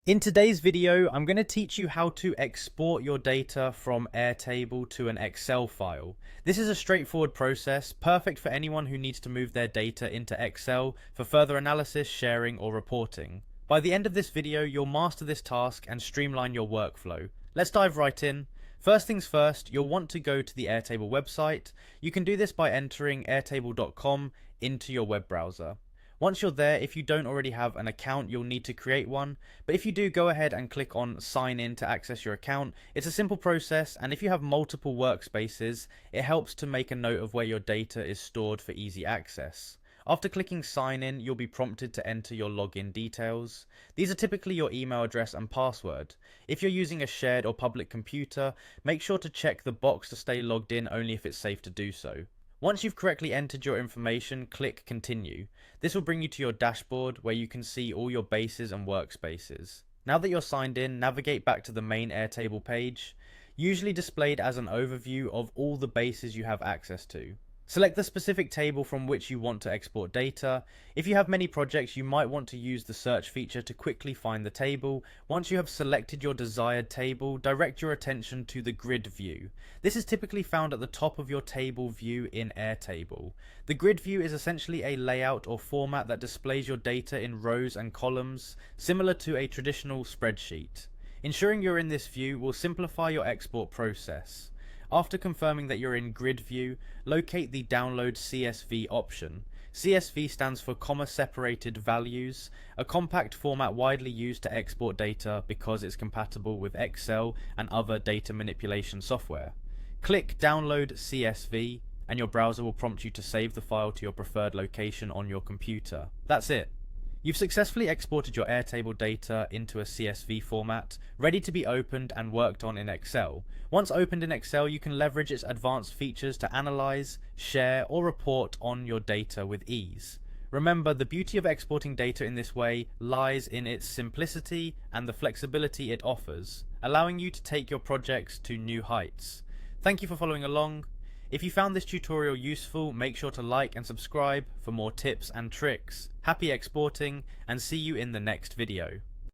In today's video, I'm going to teach you how to export your data from Airtable to an Excel file. This is a straightforward process, perfect for anyone who needs to move their data into Excel for further analysis, sharing, or reporting. By the end of this video, you'll master this task and streamline your workflow. Let's dive right in. First things first, you'll want to go to the Airtable website. You can do this by entering airtable.com into your web browser. Once you're there, if you don't already have an account, you'll need to create one. But if you do, go ahead and click on sign in to access your account. It's a simple process, and if you have multiple workspaces, it helps to make a note of where your data is stored for easy access. After clicking sign in, you'll be prompted to enter your login details. These are typically your email address and password. If you're using a shared or public computer, make sure to check the box to stay logged in only if it's safe to do so. Once you've correctly entered your information, click Continue. This will bring you to your dashboard where you can see all your bases and workspaces. Now that you're signed in, navigate back to the main Airtable page, usually displayed as an overview of all the bases you have access to. Select the specific table from which you want to export data. If you have many projects, you might want to use the search feature to quickly find the table. Once you have selected your desired table, direct your attention to the grid view. This is typically found at the top of your table view in Airtable. The grid view is essentially a layout or format that displays your data in rows and columns, similar to a traditional spreadsheet. Ensuring you're in this view will simplify your export process. After confirming that you're in grid view, locate the download CSV option. CSV stands for comma separated values, a compact format widely used to export data because it's compatible with Excel and other data manipulation software. Click download CSV and your browser will prompt you to save the file to your preferred location on your computer. That's it. You've successfully exported your Airtable data into a CSV format, ready to be opened and worked on in Excel. Once opened in Excel, you can leverage its advanced features to analyze, share, or report on your data with ease. Remember, the beauty of exporting data in this way lies in its simplicity and the flexibility it offers, allowing you to take your projects to new heights. Thank you for following along. If you found this tutorial useful, make sure to like and subscribe for more tips and tricks. Happy exporting, and see you in the next video.